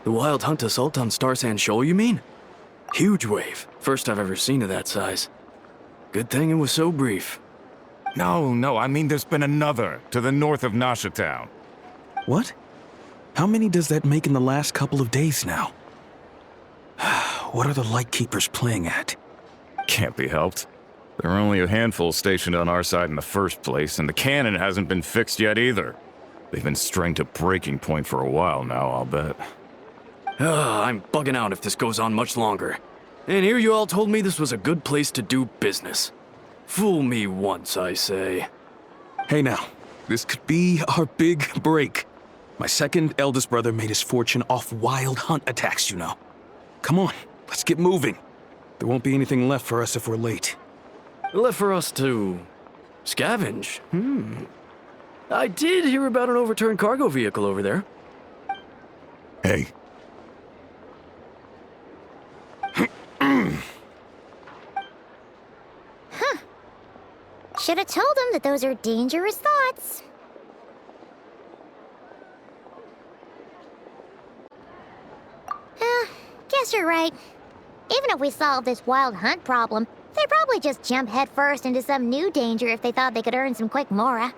The wild hunt assault on Star Sand Shoal, you mean? Huge wave. First I've ever seen of that size. Good thing it was so brief. No, I mean there's been another, to the north of Nasha Town. What? How many does that make in the last couple of days now? What are the Lightkeepers playing at? Can't be helped. There are only a handful stationed on our side in the first place, and the cannon hasn't been fixed yet either. They've been strained to breaking point for a while now, I'll bet. I'm bugging out if this goes on much longer. And here you all told me this was a good place to do business. Fool me once, I say. Hey now, this could be our big break. My second eldest brother made his fortune off wild hunt attacks, you know. Come on, let's get moving. There won't be anything left for us if we're late. Left for us to scavenge? I did hear about an overturned cargo vehicle over there. Hey. Should have told him that those are dangerous thoughts. Guess you're right. Even if we solve this wild hunt problem, they'd probably just jump headfirst into some new danger if they thought they could earn some quick mora.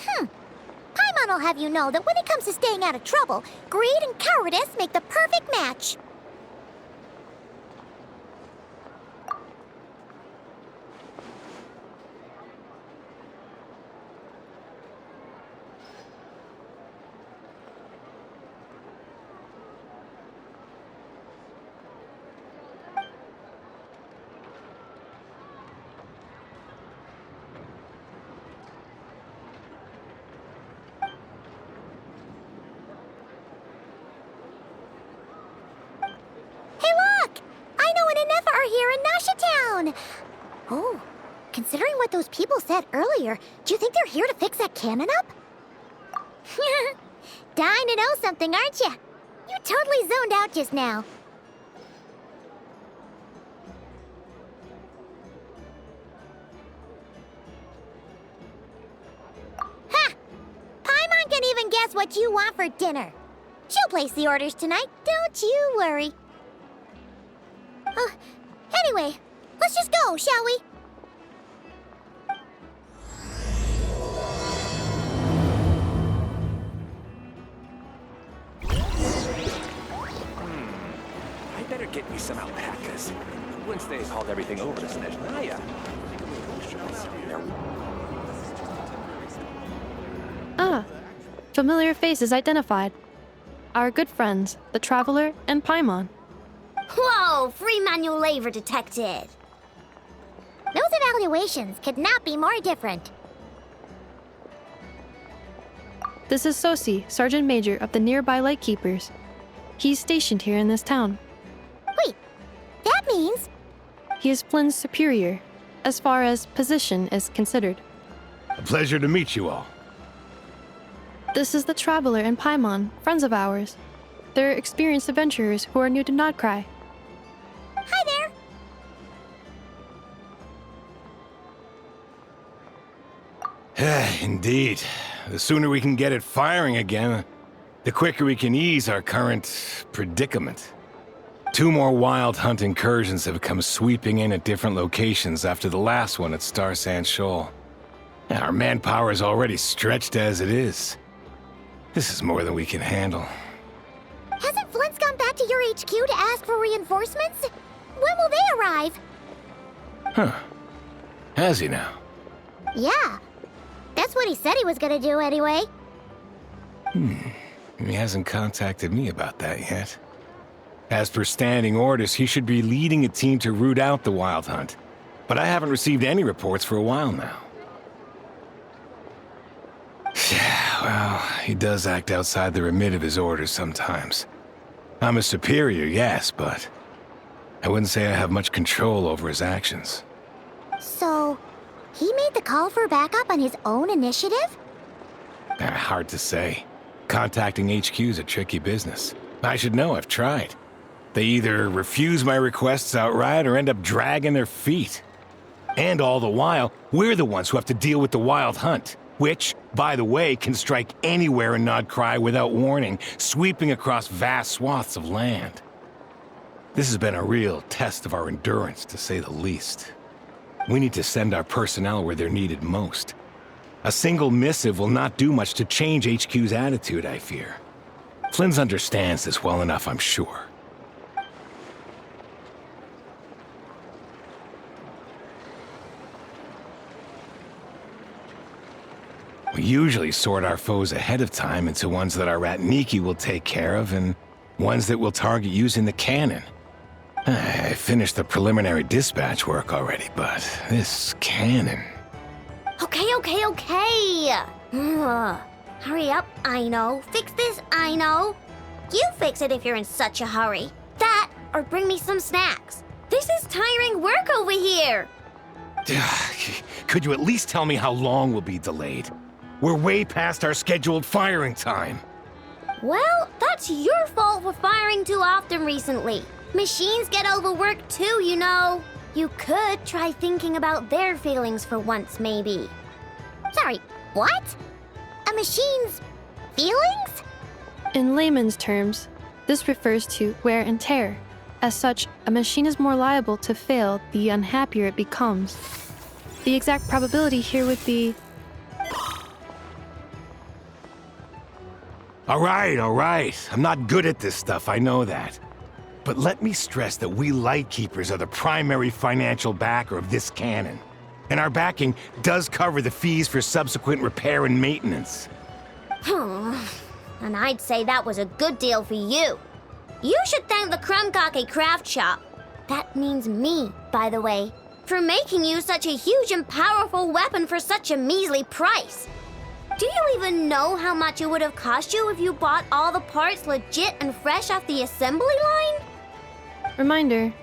Paimon will have you know that when it comes to staying out of trouble, greed and cowardice make the perfect match. Here in Nasha Town. Oh, considering what those people said earlier, do you think they're here to fix that cannon up? Dying to know something, aren't you? You totally zoned out just now. Ha! Paimon can even guess what you want for dinner. She'll place the orders tonight, don't you worry. Anyway, let's just go, shall we? I better get me some alpacas. Once they hauled everything over to Snezhnaya. Familiar faces identified. Our good friends, the Traveler and Paimon. Whoa, free manual labor detected. Those evaluations could not be more different. This is Sosi, Sergeant Major of the nearby Lightkeepers. He's stationed here in this town. Wait, that means... He is Flynn's superior, as far as position is considered. A pleasure to meet you all. This is the Traveler and Paimon, friends of ours. They're experienced adventurers who are new to Krai. Hi there! Indeed. The sooner we can get it firing again, the quicker we can ease our current predicament. 2 more wild hunt incursions have come sweeping in at different locations after the last one at Star Sand Shoal. Our manpower is already stretched as it is. This is more than we can handle. Hasn't Flint's gone back to your HQ to ask for reinforcements? When will they arrive? Huh. Has he now? Yeah. That's what he said he was gonna do anyway. He hasn't contacted me about that yet. As per standing orders, he should be leading a team to root out the wild hunt. But I haven't received any reports for a while now. Yeah, well, he does act outside the remit of his orders sometimes. I'm a superior, yes, but I wouldn't say I have much control over his actions. So, he made the call for backup on his own initiative? Hard to say. Contacting HQ is a tricky business. I should know, I've tried. They either refuse my requests outright or end up dragging their feet. And all the while, we're the ones who have to deal with the wild hunt. which, by the way, can strike anywhere in Krai without warning, sweeping across vast swaths of land. This has been a real test of our endurance, to say the least. We need to send our personnel where they're needed most. A single missive will not do much to change HQ's attitude, I fear. Flynn's understands this well enough, I'm sure. We usually sort our foes ahead of time into ones that our Ratniki will take care of and ones that we'll target using the cannon. I finished the preliminary dispatch work already, but this cannon... Okay. Hurry up, I know. Fix this, I know. You fix it if you're in such a hurry. That, or bring me some snacks. This is tiring work over here. Could you at least tell me how long we'll be delayed? We're way past our scheduled firing time. Well, that's your fault for firing too often recently. Machines get overworked too, you know. You could try thinking about their feelings for once, maybe. Sorry, what? A machine's feelings? In layman's terms, this refers to wear and tear. As such, a machine is more liable to fail the unhappier it becomes. The exact probability here would be... All right. I'm not good at this stuff, I know that. But let me stress that we Lightkeepers are the primary financial backer of this cannon. And our backing does cover the fees for subsequent repair and maintenance. And I'd say that was a good deal for you. You should thank the Krumkake Craft Shop. That means me, by the way, for making you such a huge and powerful weapon for such a measly price. Do you even know how much it would have cost you if you bought all the parts legit and fresh off the assembly line? Reminder,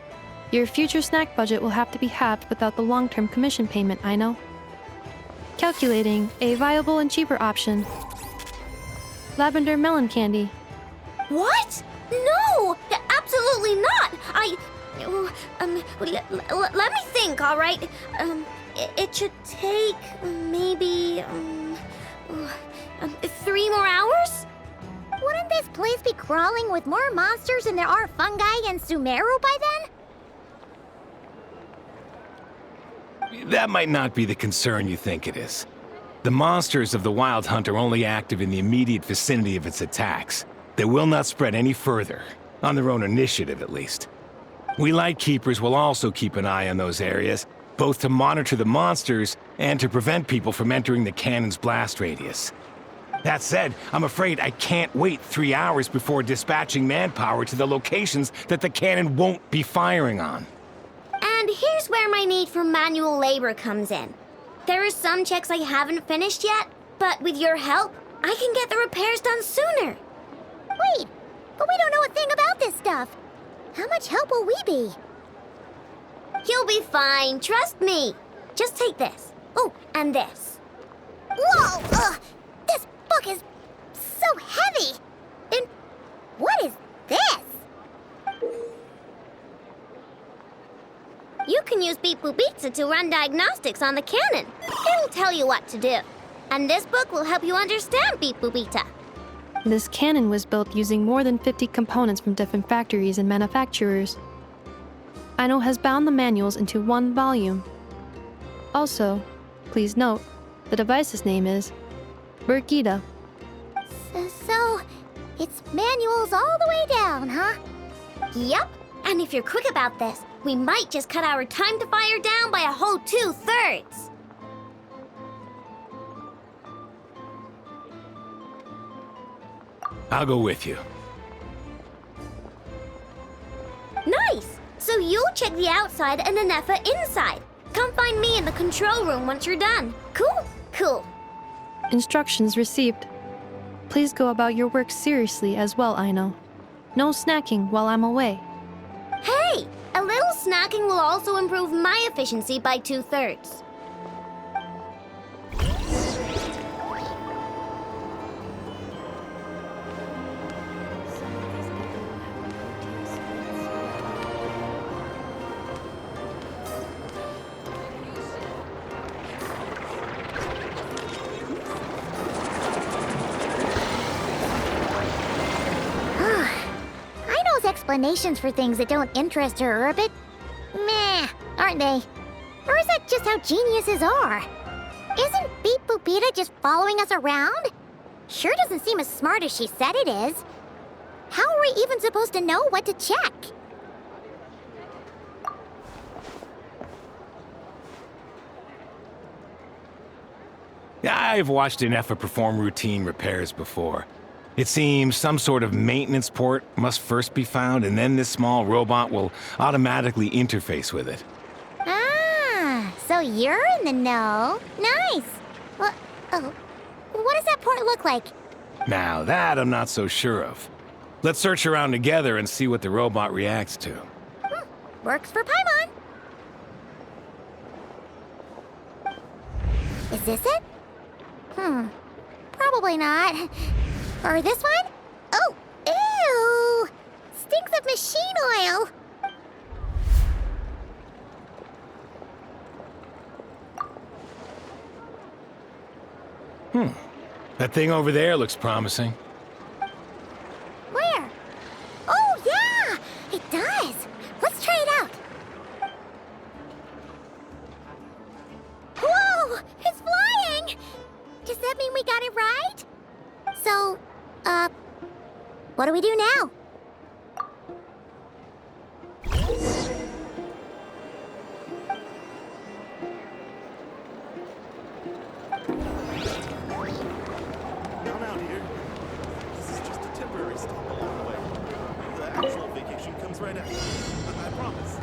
your future snack budget will have to be halved without the long-term commission payment, I know. Calculating a viable and cheaper option. Lavender melon candy. What? No! Absolutely not! Let me think, all right? It should take maybe 3 more hours? Wouldn't this place be crawling with more monsters than there are fungi and Sumeru by then? That might not be the concern you think it is. The monsters of the Wild Hunt are only active in the immediate vicinity of its attacks. They will not spread any further, on their own initiative at least. We Lightkeepers will also keep an eye on those areas, both to monitor the monsters and to prevent people from entering the cannon's blast radius. That said, I'm afraid I can't wait 3 hours before dispatching manpower to the locations that the cannon won't be firing on. And here's where my need for manual labor comes in. There are some checks I haven't finished yet, but with your help, I can get the repairs done sooner. Wait, but we don't know a thing about this stuff. How much help will we be? You'll be fine, trust me. Just take this. Oh, and this. Whoa! This book is so heavy! And what is this? You can use Beep Boop Pizza to run diagnostics on the cannon. It'll tell you what to do. And this book will help you understand Beep Boop Pizza. This cannon was built using more than 50 components from different factories and manufacturers. Aino has bound the manuals into one volume. Also, please note, the device's name is Burkita. So, it's manuals all the way down, huh? Yep. And if you're quick about this, we might just cut our time to fire down by a whole 2/3. I'll go with you. Nice! So you'll check the outside and Anefa inside. Come find me in the control room once you're done. Cool. Instructions received. Please go about your work seriously as well, Aino. No snacking while I'm away. Hey! A little snacking will also improve my efficiency by 2/3. explanations for things that don't interest her are a bit meh, aren't they? Or is that just how geniuses are? Isn't Beep Boopita just following us around? Sure doesn't seem as smart as she said it is. How are we even supposed to know what to check? I've watched an Effa perform routine repairs before. It seems some sort of maintenance port must first be found, and then this small robot will automatically interface with it. Ah, so you're in the know. Nice. What? Oh, what does that port look like? Now, that I'm not so sure of. Let's search around together and see what the robot reacts to. Works for Paimon. Is this it? Probably not. Or this one? Oh, ew! Stinks of machine oil. That thing over there looks promising. Where? Oh, yeah! It does. Let's try it out. Whoa! It's flying! Does that mean we got it right? So, what do we do now? Come out here. This is just a temporary stop along the way. The actual vacation comes right after. I promise.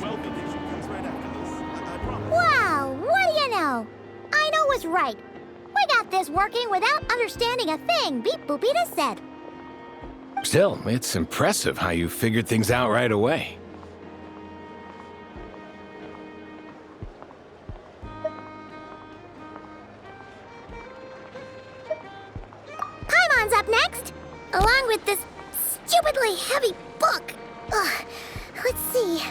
Well, vacation comes right after this. I promise. Wow, what do you know? I know was right. We got this working without understanding a thing Beep Boopita said. Still, it's impressive how you figured things out right away. Paimon's up next, along with this stupidly heavy book. Ugh, let's see.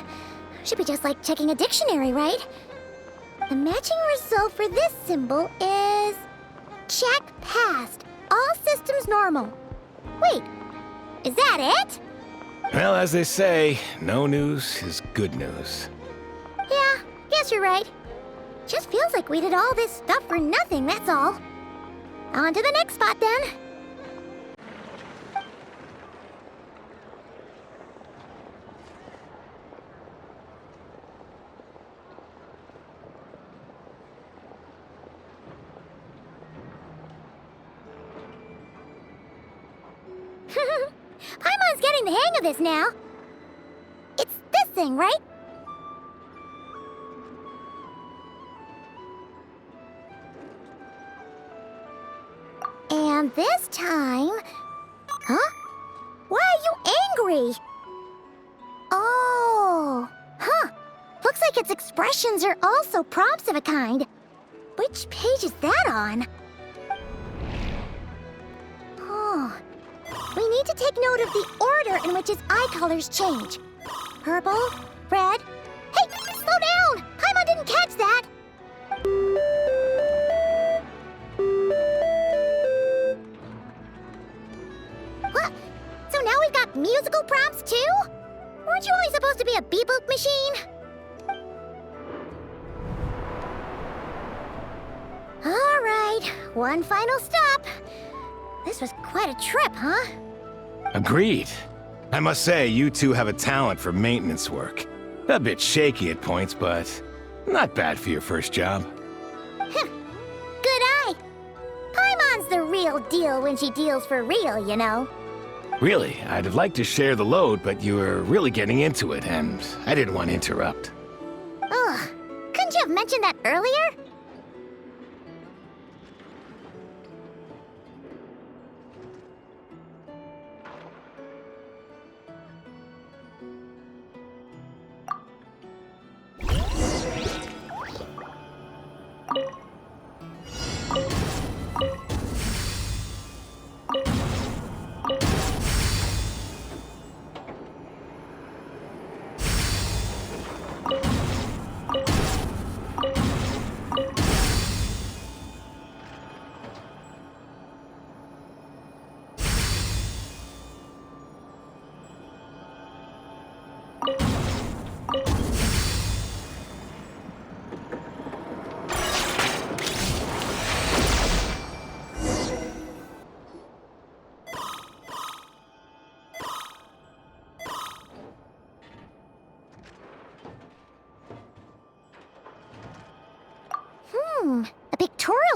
Should be just like checking a dictionary, right? The matching result for this symbol is... check passed. All systems normal. Wait, is that it? Well, as they say, no news is good news. Yeah, guess you're right. Just feels like we did all this stuff for nothing, that's all. On to the next spot, then. Paimon's getting the hang of this now. It's this thing, right? And this time... Huh? Why are you angry? Oh... Huh. Looks like its expressions are also prompts of a kind. Which page is that on? Oh... We need to take note of the order in which his eye colors change. Purple, red... Hey! Slow down! Paimon didn't catch that! What? So now we've got musical prompts too? Weren't you only supposed to be a beep-boop machine? All right, one final stop. This was quite a trip, huh? Agreed. I must say, you two have a talent for maintenance work. A bit shaky at points, but not bad for your first job. Good eye. Paimon's the real deal when she deals for real, you know. Really, I'd have liked to share the load, but you were really getting into it, and I didn't want to interrupt. Ugh, couldn't you have mentioned that earlier?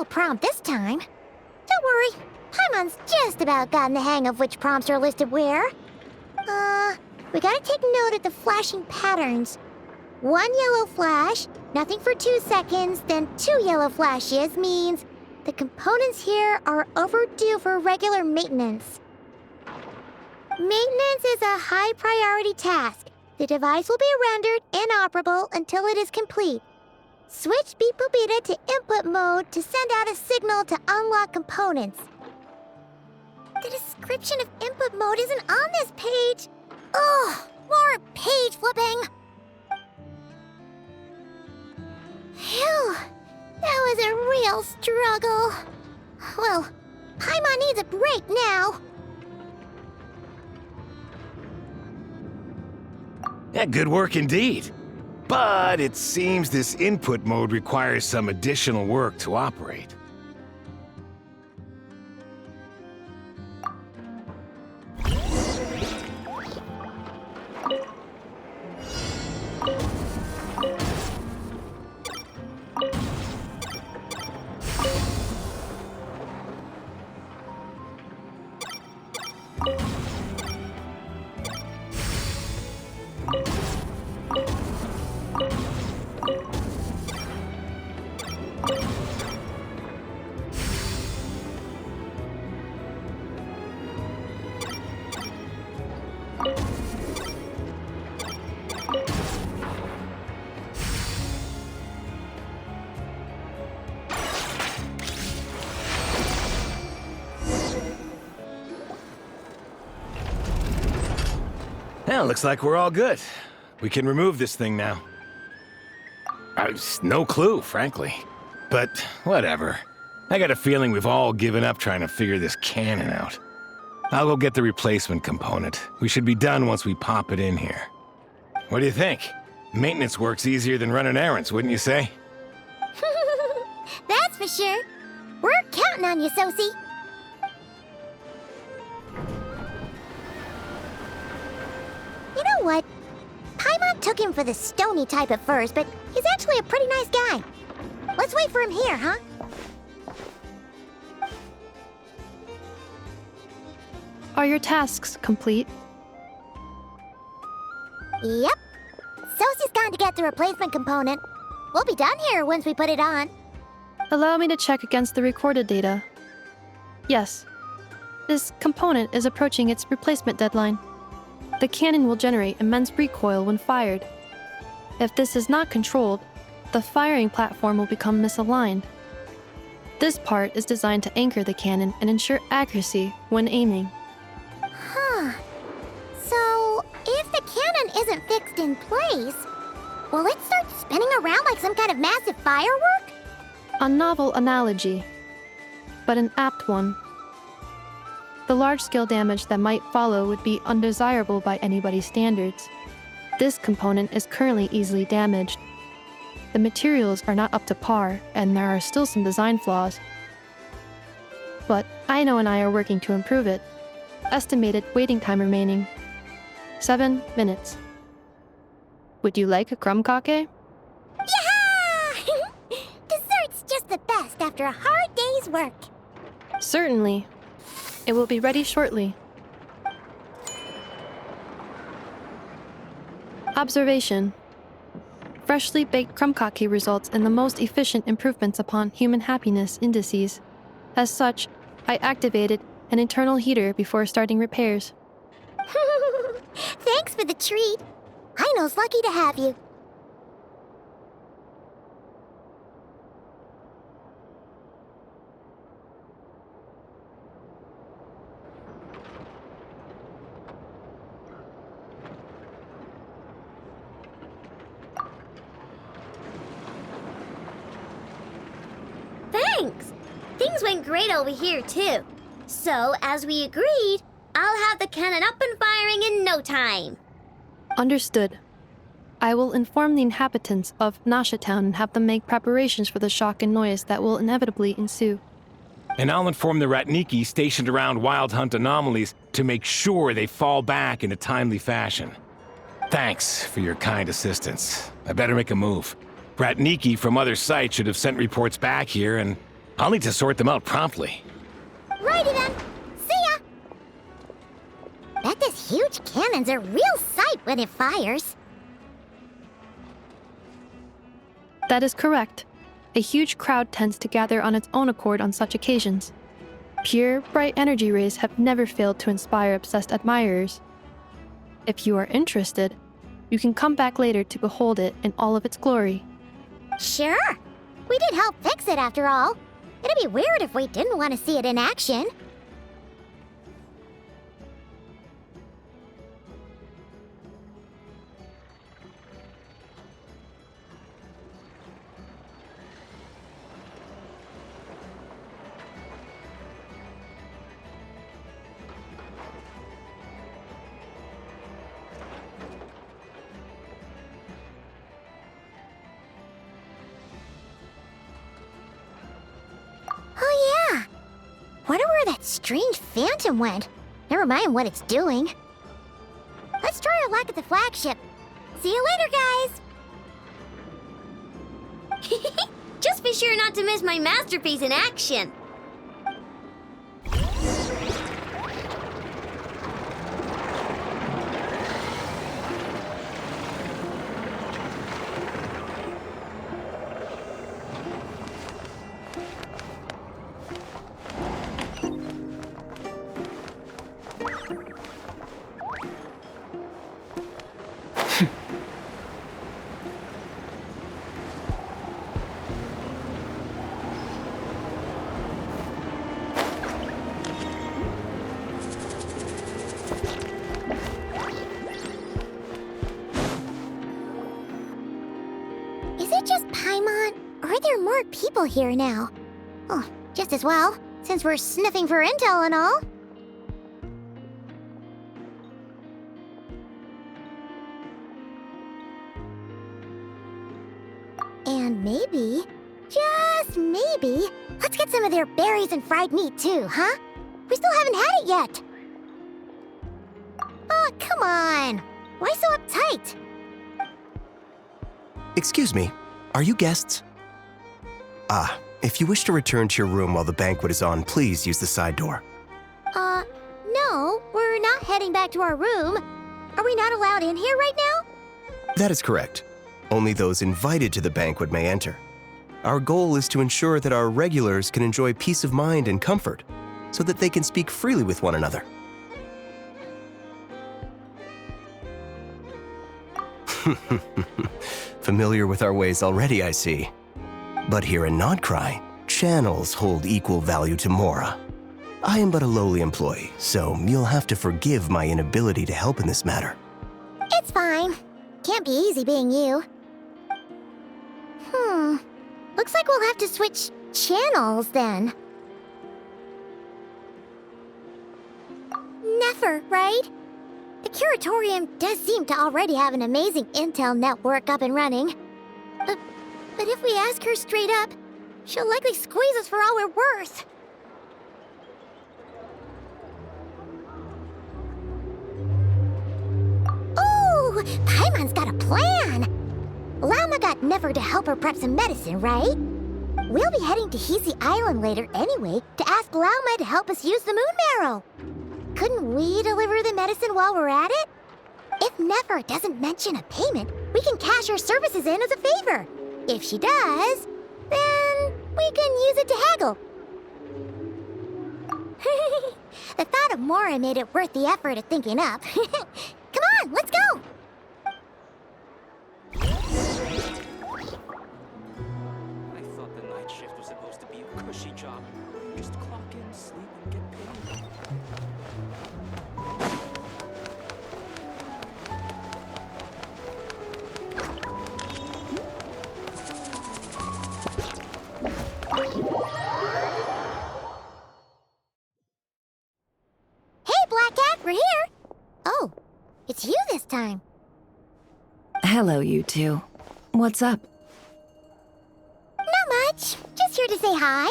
prompt this time. Don't worry, Paimon's just about gotten the hang of which prompts are listed where. We gotta take note of the flashing patterns. 1 yellow flash, nothing for 2 seconds, then 2 yellow flashes means the components here are overdue for regular maintenance. Maintenance is a high priority task. The device will be rendered inoperable until it is complete. Switch Beep Boopita to input mode to send out a signal to unlock components. The description of input mode isn't on this page. Ugh, more page flipping. Phew, that was a real struggle. Well, Paimon needs a break now. Yeah, good work indeed. But it seems this input mode requires some additional work to operate. Well, looks like we're all good. We can remove this thing now. No clue, frankly. But whatever. I got a feeling we've all given up trying to figure this cannon out. I'll go get the replacement component. We should be done once we pop it in here. What do you think? Maintenance work's easier than running errands, wouldn't you say? That's for sure. We're counting on you, Sosie. You know what? Paimon took him for the stony type at first, but he's actually a pretty nice guy. Let's wait for him here, huh? Are your tasks complete? Yep. Sosie's gone to get the replacement component. We'll be done here once we put it on. Allow me to check against the recorded data. Yes. This component is approaching its replacement deadline. The cannon will generate immense recoil when fired. If this is not controlled, the firing platform will become misaligned. This part is designed to anchor the cannon and ensure accuracy when aiming. Huh. So, if the cannon isn't fixed in place, will it start spinning around like some kind of massive firework? A novel analogy, but an apt one. The large-scale damage that might follow would be undesirable by anybody's standards. This component is currently easily damaged. The materials are not up to par, and there are still some design flaws. But Aino and I are working to improve it. Estimated waiting time remaining: 7 minutes. Would you like a crumb cake? Yeah! Dessert's just the best after a hard day's work. Certainly. It will be ready shortly. Observation. Freshly baked crumb cake results in the most efficient improvements upon human happiness indices. As such, I activated an internal heater before starting repairs. Thanks for the treat. Aino's lucky to have you. Thanks! Things went great over here, too. So, as we agreed, I'll have the cannon up and firing in no time. Understood. I will inform the inhabitants of Nasha Town and have them make preparations for the shock and noise that will inevitably ensue. And I'll inform the Ratniki stationed around Wild Hunt anomalies to make sure they fall back in a timely fashion. Thanks for your kind assistance. I better make a move. Ratniki from other sites should have sent reports back here, and I'll need to sort them out promptly. Righty then. See ya! Bet this huge cannon's a real sight when it fires. That is correct. A huge crowd tends to gather on its own accord on such occasions. Pure, bright energy rays have never failed to inspire obsessed admirers. If you are interested, you can come back later to behold it in all of its glory. Sure. We did help fix it after all. It'd be weird if we didn't want to see it in action. Oh yeah. Wonder where that strange phantom went. Never mind what it's doing. Let's try our luck at the flagship. See you later, guys. Just be sure not to miss my masterpiece in action. Is it just Paimon, or are there more people here now? Oh, just as well, since we're sniffing for intel and all. And maybe, just maybe, let's get some of their berries and fried meat too, huh? We still haven't had it yet. Oh, come on. Why so uptight? Excuse me, are you guests? If you wish to return to your room while the banquet is on, please use the side door. No, we're not heading back to our room. Are we not allowed in here right now? That is correct. Only those invited to the banquet may enter. Our goal is to ensure that our regulars can enjoy peace of mind and comfort, so that they can speak freely with one another. Familiar with our ways already, I see. But here in Krai, channels hold equal value to Mora. I am but a lowly employee, so you'll have to forgive my inability to help in this matter. It's fine. Can't be easy being you. Looks like we'll have to switch channels then. Never, right? The Curatorium does seem to already have an amazing intel network up and running. But if we ask her straight up, she'll likely squeeze us for all we're worth. Ooh, Paimon's got a plan! Llama got Never to help her prep some medicine, right? We'll be heading to Hisi Island later anyway to ask Llama to help us use the moon marrow. Couldn't we deliver the medicine while we're at it? If Never doesn't mention a payment, we can cash her services in as a favor. If she does, then we can use it to haggle. The thought of Mora made it worth the effort of thinking up. Come on, let's go! I thought the night shift was supposed to be a cushy job. Just clock in, sleep, and get paid. Hey, Black Cat, we're here! Oh, it's you this time. Hello, you two. What's up? Not much. Just here to say hi.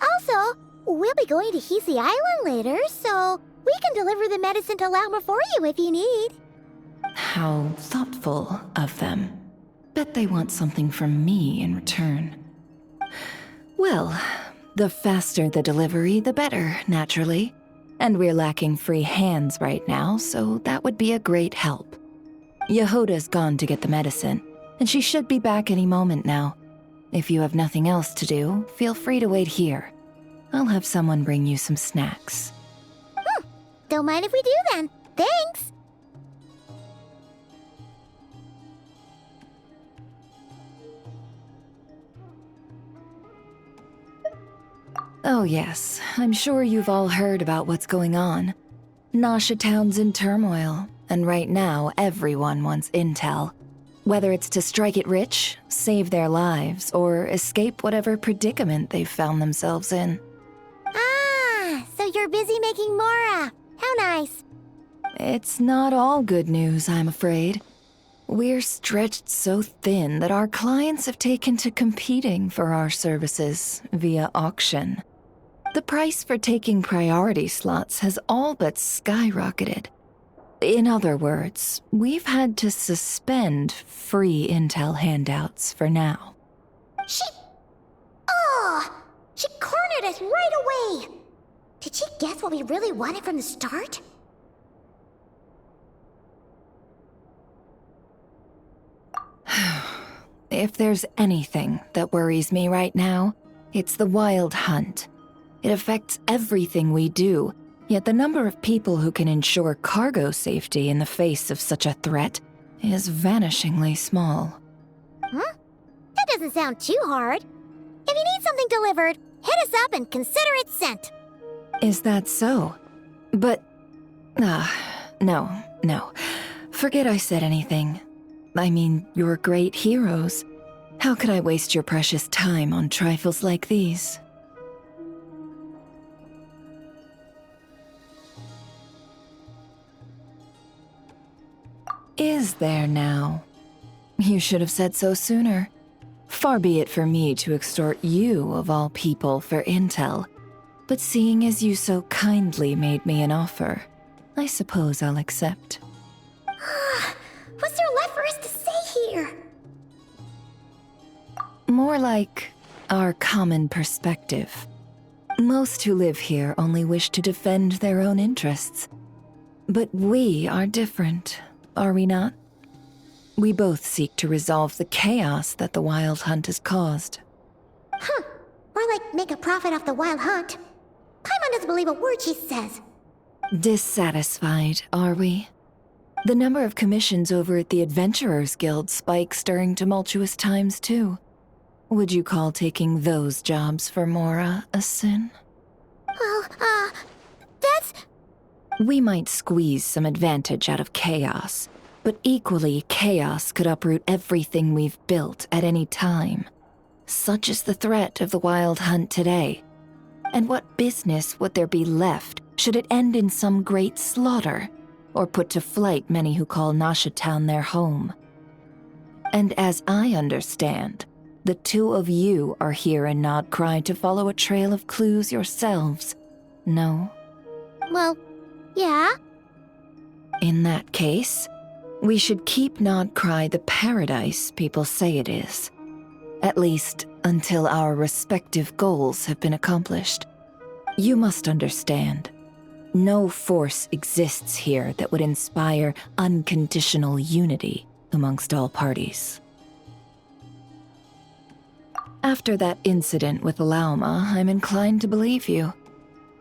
Also, we'll be going to Hisi Island later, so we can deliver the medicine to Llama for you if you need. How thoughtful of them. Bet they want something from me in return. Well, The faster the delivery, the better, naturally. And we're lacking free hands right now, so that would be a great help. Yehoda's gone to get the medicine, and she should be back any moment now. If you have nothing else to do, feel free to wait here. I'll have someone bring you some snacks. Don't mind if we do then. Thanks! Oh yes, I'm sure you've all heard about what's going on. Nasha Town's in turmoil, and right now everyone wants intel. Whether it's to strike it rich, save their lives, or escape whatever predicament they've found themselves in. Ah, so you're busy making Mora. How nice. It's not all good news, I'm afraid. We're stretched so thin that our clients have taken to competing for our services via auction. The price for taking priority slots has all but skyrocketed. In other words, we've had to suspend free intel handouts for now. She cornered us right away! Did she guess what we really wanted from the start? If there's anything that worries me right now, it's the Wild Hunt. It affects everything we do, yet the number of people who can ensure cargo safety in the face of such a threat is vanishingly small. Huh? That doesn't sound too hard. If you need something delivered, hit us up and consider it sent. Is that so? But... no. Forget I said anything. I mean, you're great heroes. How could I waste your precious time on trifles like these? Is there now? You should have said so sooner. Far be it for me to extort you, of all people, for intel. But seeing as you so kindly made me an offer, I suppose I'll accept. What's there left for us to say here? More like our common perspective. Most who live here only wish to defend their own interests. But we are different, are we not? We both seek to resolve the chaos that the Wild Hunt has caused. More like make a profit off the Wild Hunt. Paimon doesn't believe a word she says. Dissatisfied, are we? The number of commissions over at the Adventurers Guild spikes during tumultuous times, too. Would you call taking those jobs for Mora a sin? Well, that's... We might squeeze some advantage out of chaos, but equally, chaos could uproot everything we've built at any time. Such is the threat of the Wild Hunt today. And what business would there be left should it end in some great slaughter, or put to flight many who call Nasha Town their home? And as I understand, the two of you are here in Nod Krai to follow a trail of clues yourselves, no? Well, yeah. In that case, we should keep Nod Krai the paradise people say it is. At least until our respective goals have been accomplished. You must understand, no force exists here that would inspire unconditional unity amongst all parties. After that incident with Lauma, I'm inclined to believe you.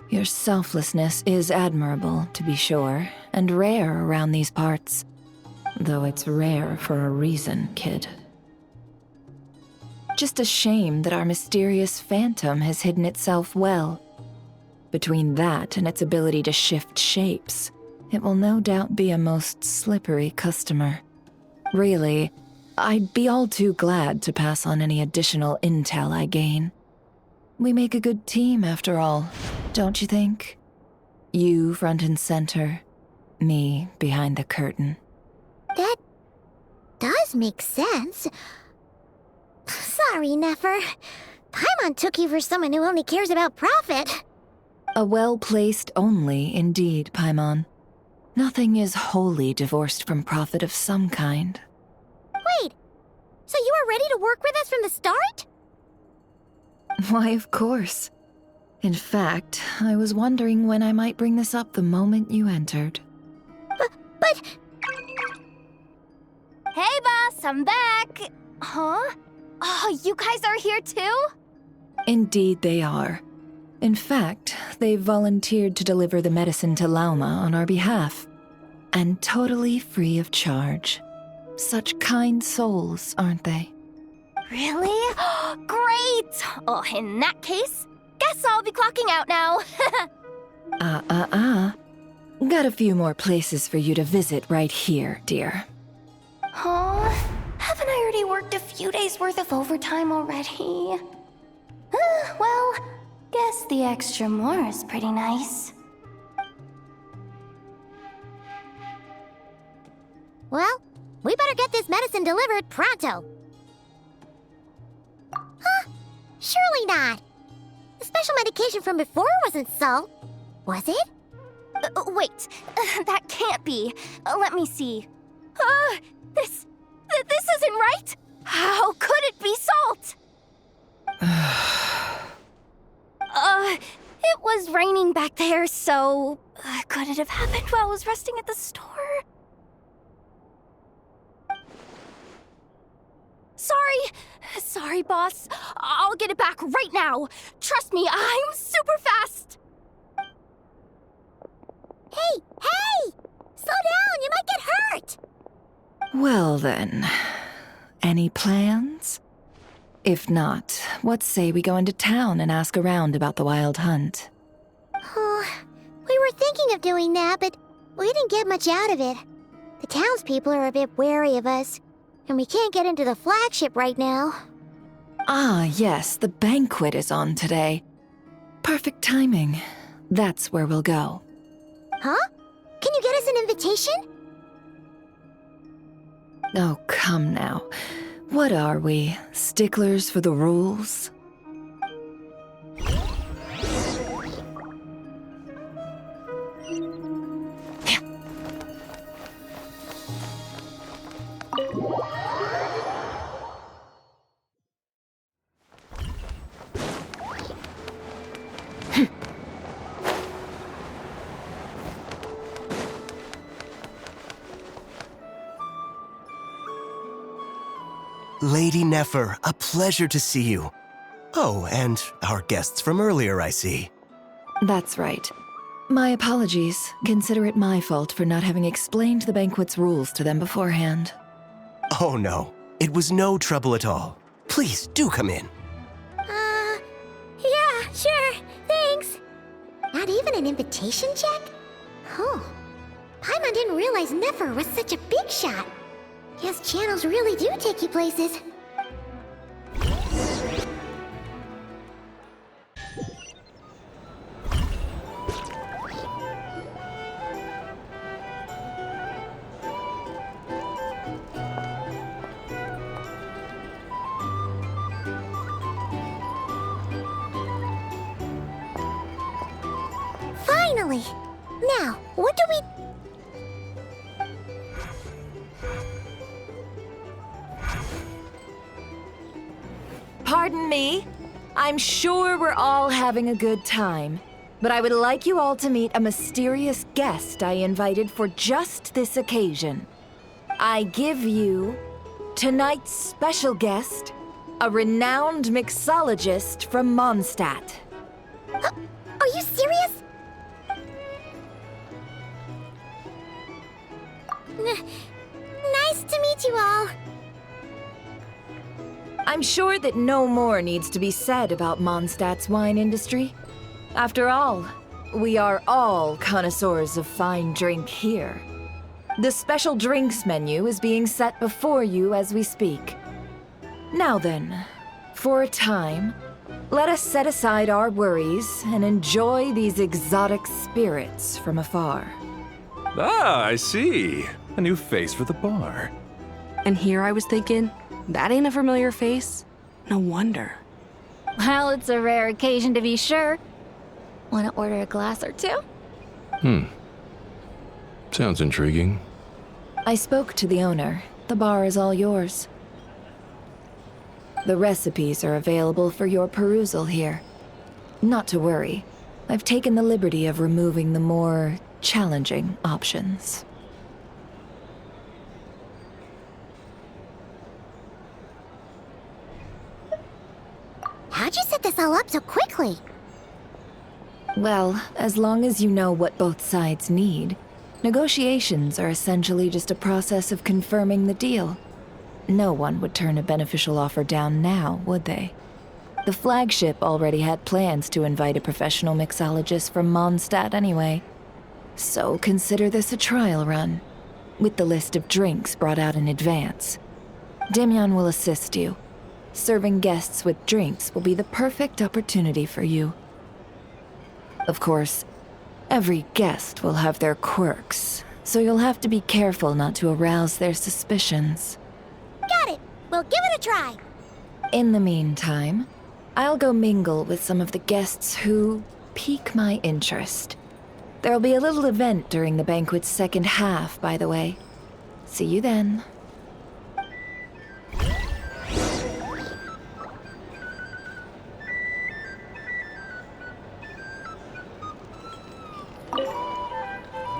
Your selflessness is admirable, to be sure, and rare around these parts. Though it's rare for a reason, kid. Just a shame that our mysterious phantom has hidden itself well. Between that and its ability to shift shapes, it will no doubt be a most slippery customer. Really, I'd be all too glad to pass on any additional intel I gain. We make a good team, after all, don't you think? You front and center, me behind the curtain. That does make sense. Sorry, Nefer. Paimon took you for someone who only cares about profit. A well-placed only, indeed, Paimon. Nothing is wholly divorced from profit of some kind. Wait, so you were ready to work with us from the start? Why, of course. In fact, I was wondering when I might bring this up the moment you entered. But... Hey, boss, I'm back. Huh? Oh, you guys are here too? Indeed they are. In fact, they've volunteered to deliver the medicine to Lauma on our behalf. And totally free of charge. Such kind souls, aren't they? Really? Great! Oh, in that case, guess I'll be clocking out now. Got a few more places for you to visit right here, dear. Huh? Haven't I already worked a few days worth of overtime already? Well, guess the extra more is pretty nice. Well, we better get this medicine delivered pronto. Huh? Surely not. The special medication from before wasn't salt, was it? Wait, that can't be. Let me see. This isn't right. How could it be salt? It was raining back there, so could it have happened while I was resting at the store? Sorry, boss. I'll get it back right now. Trust me, I'm super fast. Hey! Slow down, you might get hurt. Well then, any plans? If not, what say we go into town and ask around about the wild hunt? We were thinking of doing that, but we didn't get much out of it. The townspeople are a bit wary of us, and we can't get into the flagship right now. Ah, yes, the banquet is on today. Perfect timing. That's where we'll go. Huh? Can you get us an invitation? Oh, come now. What are we, sticklers for the rules? Lady Nefer, a pleasure to see you. Oh, and our guests from earlier, I see. That's right. My apologies. Consider it my fault for not having explained the banquet's rules to them beforehand. Oh no, it was no trouble at all. Please, do come in. Yeah, sure, thanks. Not even an invitation check? Oh, Paimon didn't realize Nefer was such a big shot. Guess channels really do take you places. Finally! Now, what do we... Pardon me. I'm sure we're all having a good time, but I would like you all to meet a mysterious guest I invited for just this occasion. I give you tonight's special guest, a renowned mixologist from Mondstadt. Are you serious? Nice to meet you all. I'm sure that no more needs to be said about Mondstadt's wine industry. After all, we are all connoisseurs of fine drink here. The special drinks menu is being set before you as we speak. Now then, for a time, let us set aside our worries and enjoy these exotic spirits from afar. Ah, I see. A new face for the bar. And here I was thinking, that ain't a familiar face. No wonder. Well, it's a rare occasion to be sure. Want to order a glass or two? Sounds intriguing. I spoke to the owner. The bar is all yours. The recipes are available for your perusal here. Not to worry. I've taken the liberty of removing the more challenging options. How'd you set this all up so quickly? Well, as long as you know what both sides need, negotiations are essentially just a process of confirming the deal. No one would turn a beneficial offer down now, would they? The flagship already had plans to invite a professional mixologist from Mondstadt anyway. So consider this a trial run, with the list of drinks brought out in advance. Demyon will assist you. Serving guests with drinks will be the perfect opportunity for you. Of course, every guest will have their quirks, so you'll have to be careful not to arouse their suspicions. Got it. We'll give it a try. In the meantime, I'll go mingle with some of the guests who pique my interest. There'll be a little event during the banquet's second half, by the way. See you then.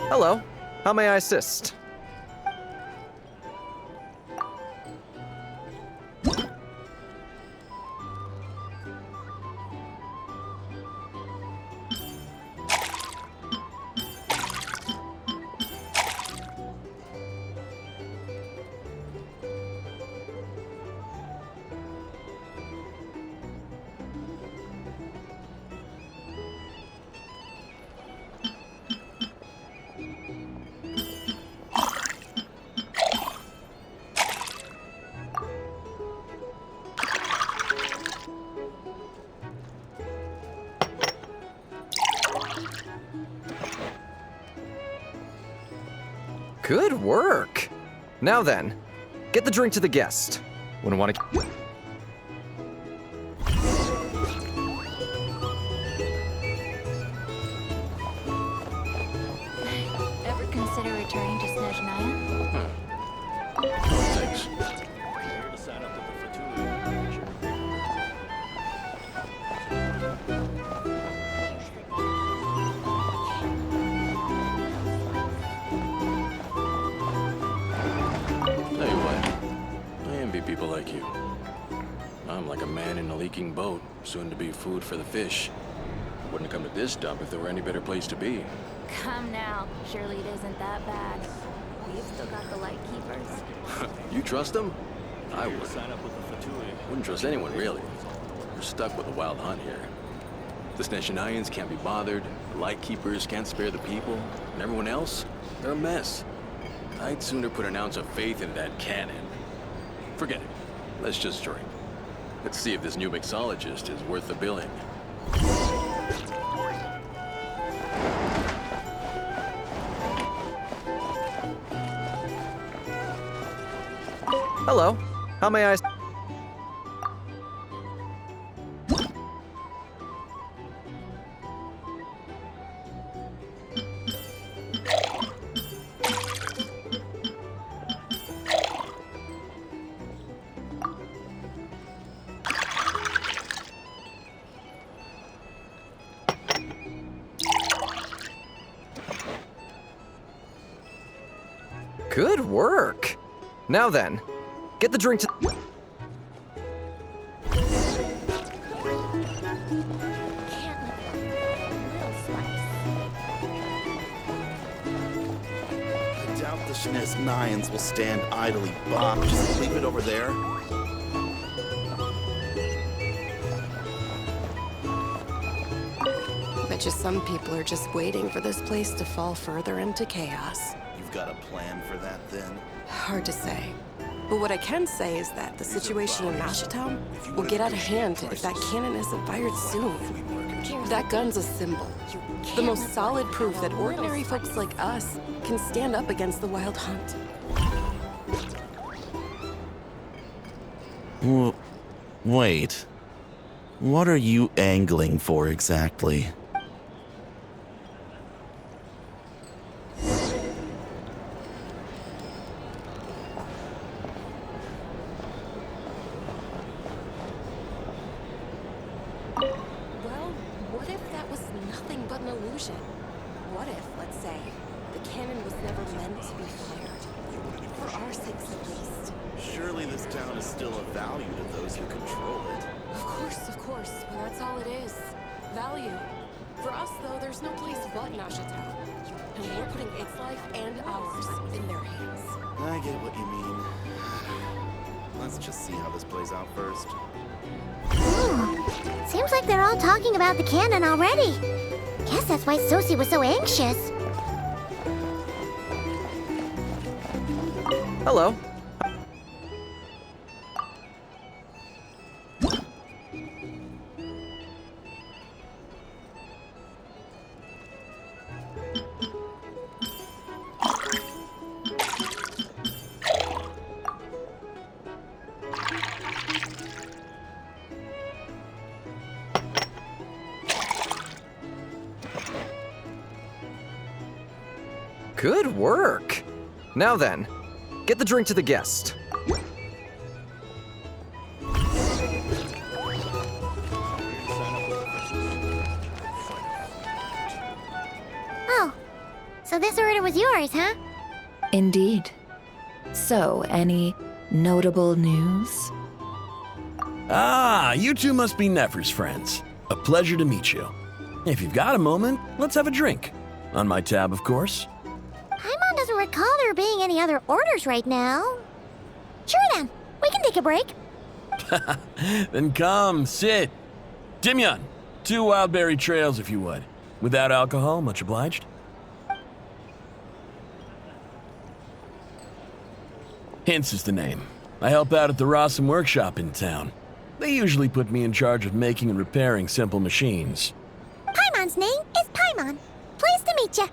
Hello. How may I assist? Good work! Now then, get the drink to the guest. Wouldn't want to... Ever consider returning to Snezhnaya? Thanks. Here to sign up with the Fortuna. Tell you what, I envy people like you. I'm like a man in a leaking boat, soon to be food for the fish. Wouldn't have come to this dump if there were any better place to be. Come now. Surely it isn't that bad. We've still got the light keepers. You trust them? I Here to would. sign up with the Fortuna. Wouldn't trust anyone, really. We're stuck with the wild hunt here. The Snezhnayans can't be bothered, the Lightkeepers can't spare the people, and everyone else, they're a mess. I'd sooner put an ounce of faith in that cannon. Forget it. Let's just drink. Let's see if this new mixologist is worth the billing. Hello. How may I... Good work. Now then, get the drink to... I doubt the Snezhnayans will stand idly by. Just leave it over there. Bet you some people are just waiting for this place to fall further into chaos. You've got a plan for that, then? Hard to say. But what I can say is that the situation in Mashatown will get out of hand if that cannon isn't fired soon. That gun's a symbol. The most solid proof that ordinary folks like us can stand up against the wild hunt. Wait. What are you angling for exactly? Well, question. What if, let's say, the cannon was never meant to be fired? For our sakes at least. Surely this town is still of value to those who control it. Of course, but that's all it is. Value. For us, though, there's no place but Nashitown. And we're putting its life and ours in their hands. I get what you mean. Let's just see how this plays out first. Seems like they're all talking about the cannon already. Guess that's why Sosie was so anxious. Hello. Good work. Now then, get the drink to the guest. Oh, so this order was yours, huh? Indeed. So, any notable news? Ah, you two must be Nefer's friends. A pleasure to meet you. If you've got a moment, let's have a drink. On my tab, of course. Paimon doesn't recall there being any other orders right now. Sure then, we can take a break. Then come, sit. Dimyon, 2 wildberry trails if you would. Without alcohol, much obliged. Hints is the name. I help out at the Rossum workshop in town. They usually put me in charge of making and repairing simple machines. Paimon's name is Paimon. Pleased to meet you.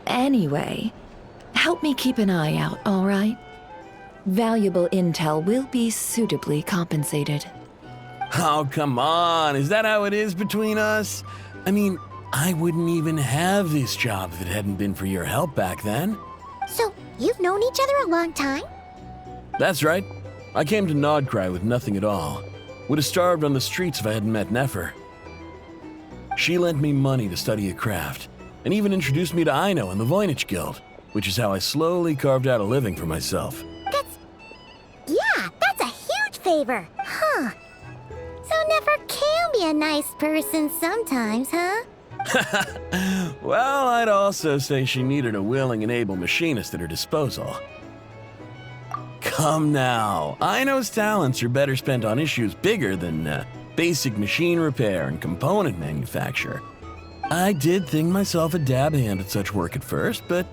Anyway, help me keep an eye out, all right? Valuable intel will be suitably compensated. Oh, come on. Is that how it is between us? I mean, I wouldn't even have this job if it hadn't been for your help back then. So, you've known each other a long time? That's right. I came to Krai with nothing at all. Would have starved on the streets if I hadn't met Nefer. She lent me money to study a craft, and even introduced me to Aino and the Voynich Guild, which is how I slowly carved out a living for myself. That's a huge favor, huh? So Nefer can be a nice person sometimes, huh? Well, I'd also say she needed a willing and able machinist at her disposal. Come now, Aino's talents are better spent on issues bigger than basic machine repair and component manufacture. I did think myself a dab hand at such work at first, but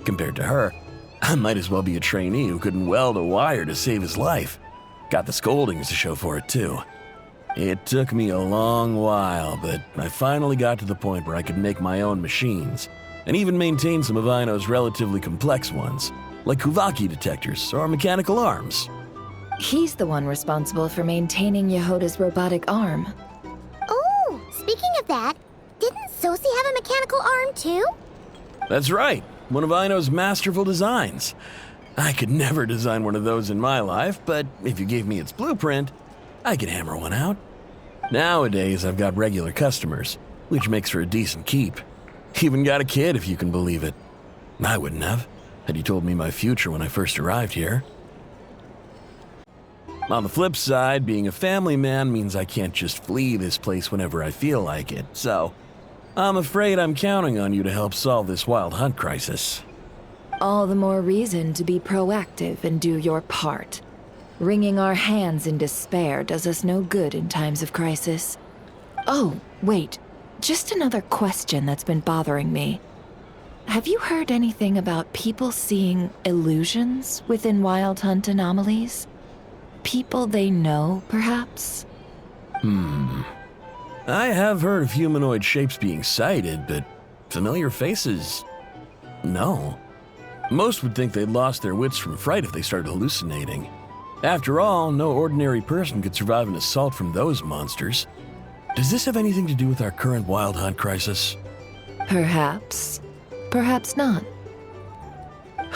compared to her, I might as well be a trainee who couldn't weld a wire to save his life. Got the scoldings to show for it, too. It took me a long while, but I finally got to the point where I could make my own machines, and even maintain some of Aino's relatively complex ones, like Kuvaki detectors or mechanical arms. He's the one responsible for maintaining Yehoda's robotic arm. Oh, speaking of that, didn't Sosie have a mechanical arm too? That's right, one of Aino's masterful designs. I could never design one of those in my life, but if you gave me its blueprint, I could hammer one out. Nowadays, I've got regular customers, which makes for a decent keep. Even got a kid, if you can believe it. I wouldn't have, had you told me my future when I first arrived here. On the flip side, being a family man means I can't just flee this place whenever I feel like it, so I'm afraid I'm counting on you to help solve this wild hunt crisis. All the more reason to be proactive and do your part. Wringing our hands in despair does us no good in times of crisis. Oh, wait. Just another question that's been bothering me. Have you heard anything about people seeing illusions within Wild Hunt anomalies? People they know, perhaps? I have heard of humanoid shapes being sighted, but familiar faces? No. Most would think they'd lost their wits from fright if they started hallucinating. After all, no ordinary person could survive an assault from those monsters. Does this have anything to do with our current Wild Hunt crisis? Perhaps. Perhaps not.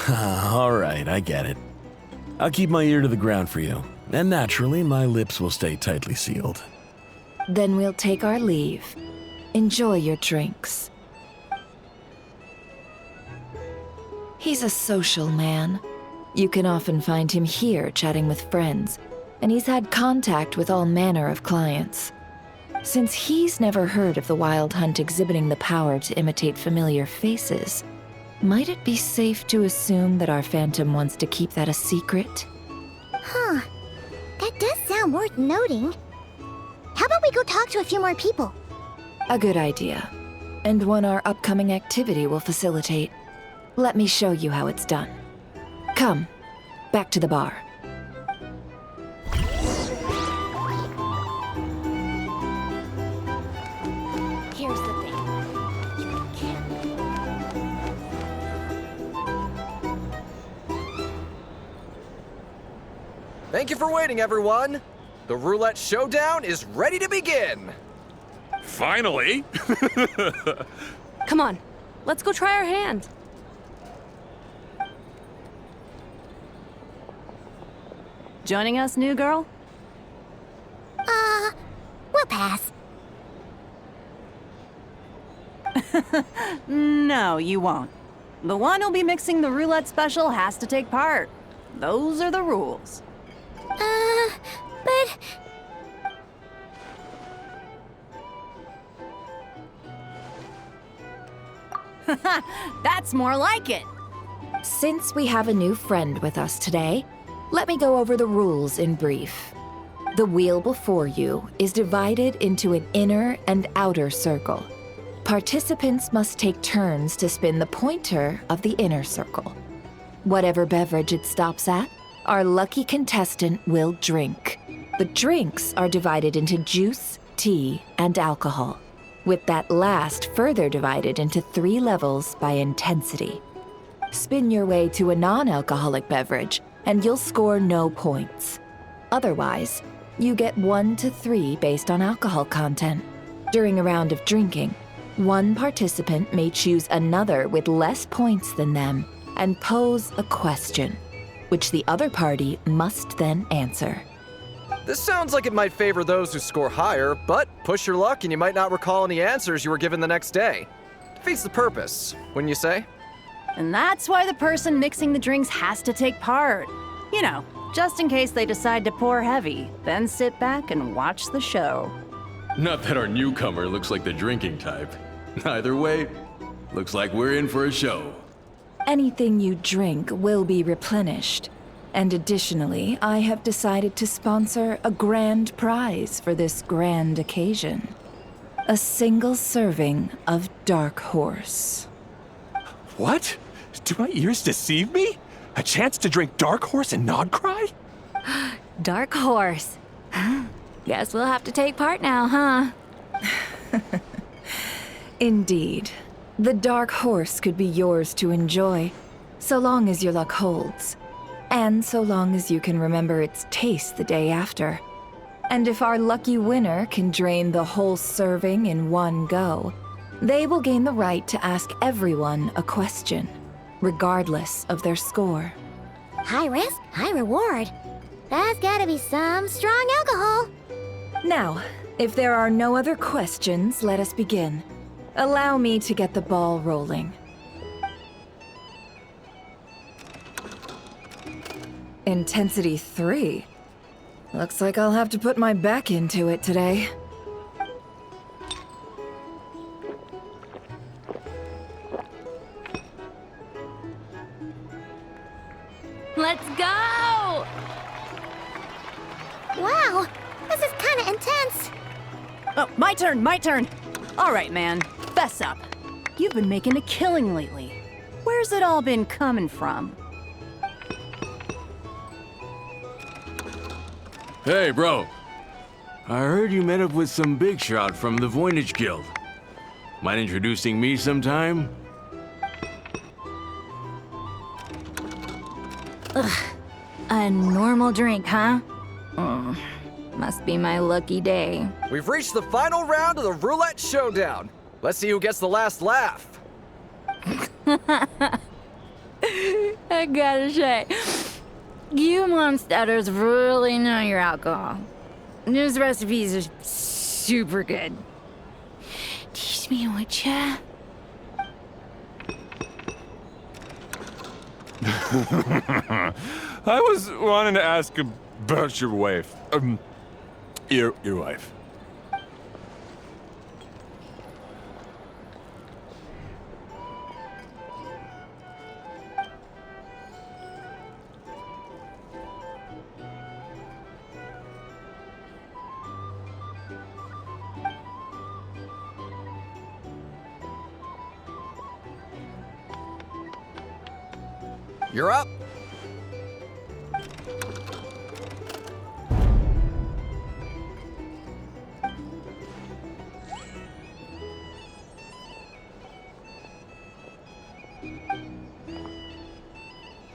All right, I get it. I'll keep my ear to the ground for you, and naturally, my lips will stay tightly sealed. Then we'll take our leave. Enjoy your drinks. He's a social man. You can often find him here chatting with friends, and he's had contact with all manner of clients. Since he's never heard of the Wild Hunt exhibiting the power to imitate familiar faces, might it be safe to assume that our Phantom wants to keep that a secret? Huh. That does sound worth noting. How about we go talk to a few more people? A good idea, and one our upcoming activity will facilitate. Let me show you how it's done. Come, back to the bar. Here's the thing. You can't. Thank you for waiting, everyone. The roulette showdown is ready to begin. Finally! Come on, let's go try our hand. Joining us, new girl? We'll pass. No, you won't. The one who'll be mixing the roulette special has to take part. Those are the rules. But... That's more like it. Since we have a new friend with us today, let me go over the rules in brief. The wheel before you is divided into an inner and outer circle. Participants must take turns to spin the pointer of the inner circle. Whatever beverage it stops at, our lucky contestant will drink. The drinks are divided into juice, tea, and alcohol, with that last further divided into 3 levels by intensity. Spin your way to a non-alcoholic beverage, and you'll score no points. Otherwise, you get 1 to 3 based on alcohol content. During a round of drinking, one participant may choose another with less points than them and pose a question, which the other party must then answer. This sounds like it might favor those who score higher, but push your luck and you might not recall any answers you were given the next day. Defeats the purpose, wouldn't you say? And that's why the person mixing the drinks has to take part. You know, just in case they decide to pour heavy, then sit back and watch the show. Not that our newcomer looks like the drinking type. Either way, looks like we're in for a show. Anything you drink will be replenished. And additionally, I have decided to sponsor a grand prize for this grand occasion. A single serving of Dark Horse. What? Do my ears deceive me? A chance to drink Dark Horse and not cry? Dark Horse. Guess we'll have to take part now, huh? Indeed. The Dark Horse could be yours to enjoy, so long as your luck holds. And so long as you can remember its taste the day after. And if our lucky winner can drain the whole serving in one go, they will gain the right to ask everyone a question, regardless of their score. High risk, high reward. That's gotta be some strong alcohol. Now, if there are no other questions, let us begin. Allow me to get the ball rolling. Intensity 3. Looks like I'll have to put my back into it today. Let's go! Wow, this is kinda intense. Oh, my turn. All right, man, fess up. You've been making a killing lately. Where's it all been coming from? Hey, bro. I heard you met up with some big shot from the Voynich Guild. Mind introducing me sometime? A normal drink, huh? Must be my lucky day. We've reached the final round of the roulette showdown. Let's see who gets the last laugh. I gotta say, you Mondstatters really know your alcohol. This recipe is super good. Teach me, would ya? I was wanting to ask about your wife. Your wife. You're up.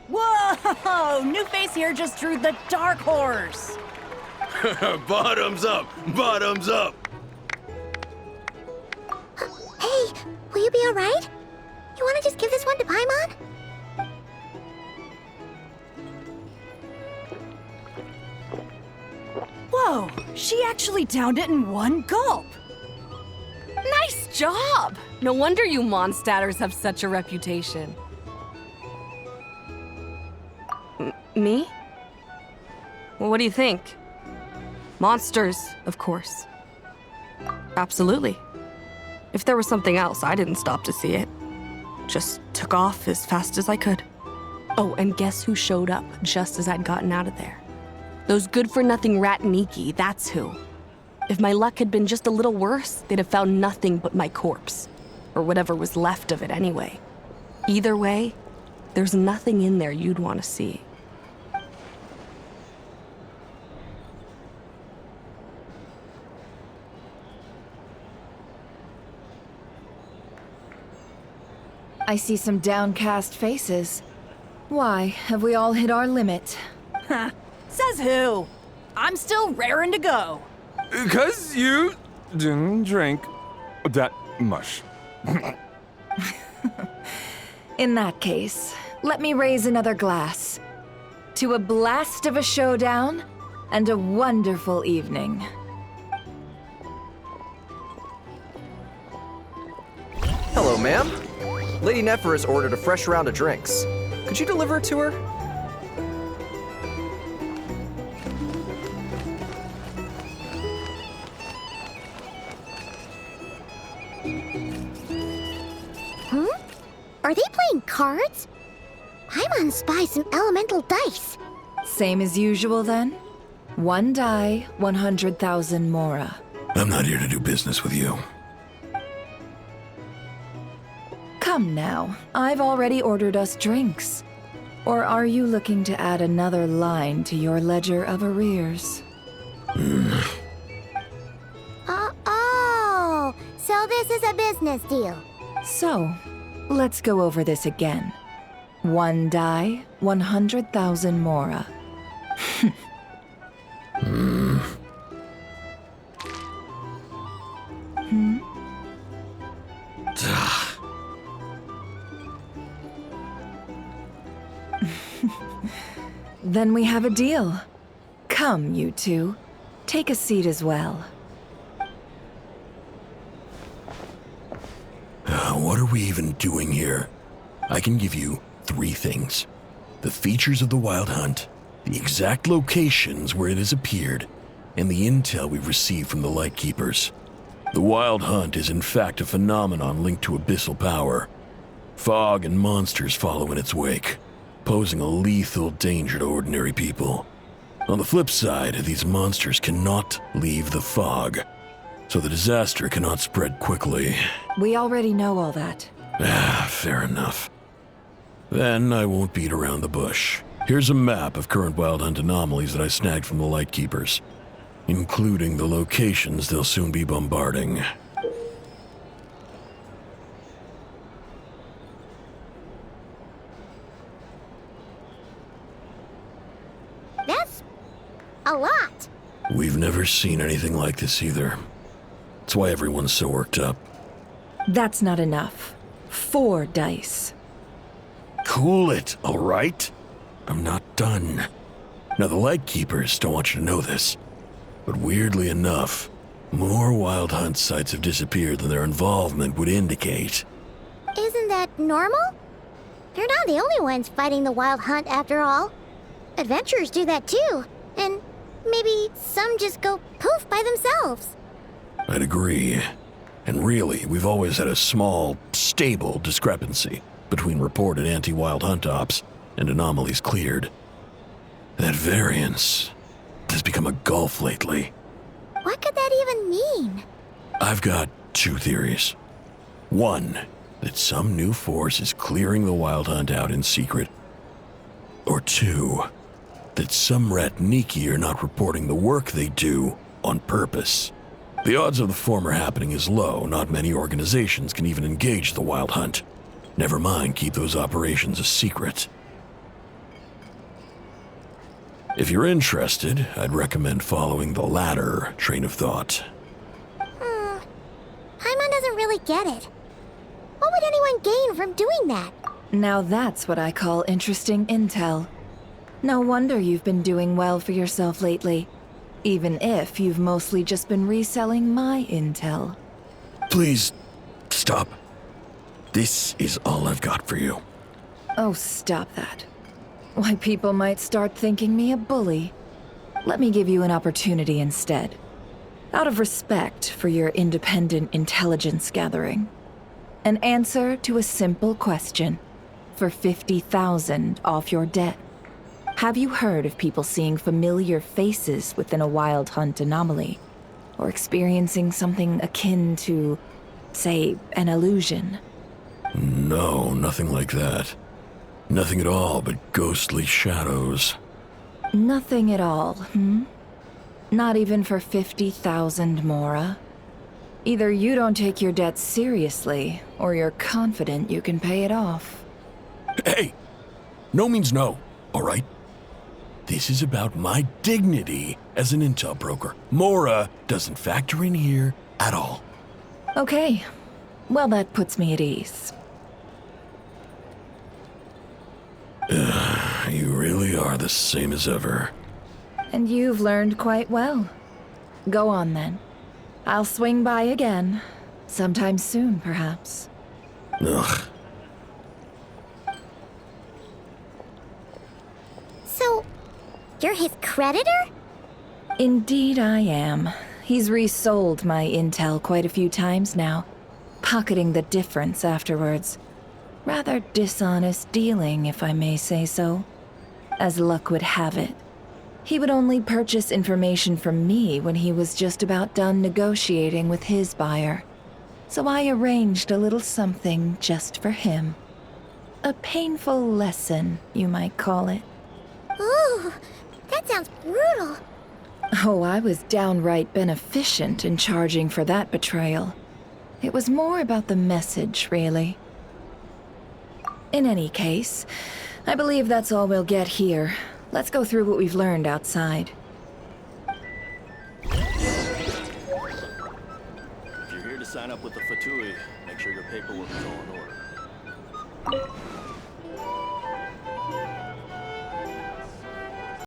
Whoa! New face here just drew the dark horse. Bottoms up! Bottoms up! Hey, will you be alright? You wanna just give this one to Paimon? Whoa, she actually downed it in one gulp. Nice job! No wonder you Mondstadters have such a reputation. Me? Well, what do you think? Monsters, of course. Absolutely. If there was something else, I didn't stop to see it. Just took off as fast as I could. Oh, and guess who showed up just as I'd gotten out of there? Those good-for-nothing Rataniki, that's who. If my luck had been just a little worse, they'd have found nothing but my corpse. Or whatever was left of it anyway. Either way, there's nothing in there you'd want to see. I see some downcast faces. Why, have we all hit our limit? Says who? I'm still raring to go. 'Cause you didn't drink that much. In that case, let me raise another glass. To a blast of a showdown and a wonderful evening. Hello, ma'am. Lady Nefer has ordered a fresh round of drinks. Could you deliver it to her? Are they playing cards? Paimon spies some elemental dice. Same as usual then? One die, 100,000 mora. I'm not here to do business with you. Come now, I've already ordered us drinks. Or are you looking to add another line to your ledger of arrears? Oh, so this is a business deal. So, let's go over this again. One die, 100,000 mora. Then we have a deal. Come, you two. Take a seat as well. What are we even doing here? I can give you 3 things. The features of the Wild Hunt, the exact locations where it has appeared, and the intel we've received from the Lightkeepers. The Wild Hunt is in fact a phenomenon linked to abyssal power. Fog and monsters follow in its wake, posing a lethal danger to ordinary people. On the flip side, these monsters cannot leave the fog, so the disaster cannot spread quickly. We already know all that. Fair enough. Then I won't beat around the bush. Here's a map of current Wild Hunt anomalies that I snagged from the Lightkeepers, including the locations they'll soon be bombarding. That's a lot. We've never seen anything like this either. That's why everyone's so worked up. That's not enough. 4 dice. Cool it, all right? I'm not done. Now, the Lightkeepers don't want you to know this, but weirdly enough, More Wild Hunt sites have disappeared than their involvement would indicate. Isn't that normal? They're not the only ones fighting the Wild Hunt after all. Adventurers do that too. And maybe some just go poof by themselves. I'd agree. And really, we've always had a small, stable discrepancy between reported anti-Wild Hunt ops and anomalies cleared. That variance has become a gulf lately. What could that even mean? I've got two theories. One, that some new force is clearing the Wild Hunt out in secret. Or two, that some Ratniki are not reporting the work they do on purpose. The odds of the former happening is low. Not many organizations can even engage the Wild Hunt. Never mind keep those operations a secret. If you're interested, I'd recommend following the latter train of thought. Paimon doesn't really get it. What would anyone gain from doing that? Now that's what I call interesting intel. No wonder you've been doing well for yourself lately. Even if you've mostly just been reselling my intel. Please, stop. This is all I've got for you. Oh, stop that. Why, people might start thinking me a bully. Let me give you an opportunity instead. Out of respect for your independent intelligence gathering. An answer to a simple question. For 50,000 off your debt. Have you heard of people seeing familiar faces within a Wild Hunt anomaly? Or experiencing something akin to, say, an illusion? No, nothing like that. Nothing at all but ghostly shadows. Nothing at all, Not even for 50,000 Mora? Either you don't take your debt seriously, or you're confident you can pay it off. Hey! No means no, all right? This is about my dignity as an intel broker. Mora doesn't factor in here at all. Okay. Well, that puts me at ease. You really are the same as ever. And you've learned quite well. Go on, then. I'll swing by again. Sometime soon, perhaps. Ugh. So, you're his creditor? Indeed I am. He's resold my intel quite a few times now, pocketing the difference afterwards. Rather dishonest dealing, if I may say so. As luck would have it, he would only purchase information from me when he was just about done negotiating with his buyer. So I arranged a little something just for him. A painful lesson, you might call it. Ooh, that sounds brutal. Oh, I was downright beneficent in charging for that betrayal. It was more about the message, really. In any case, I believe that's all we'll get here. Let's go through what we've learned outside. If you're here to sign up with the Fatui, make sure your paperwork is all in order.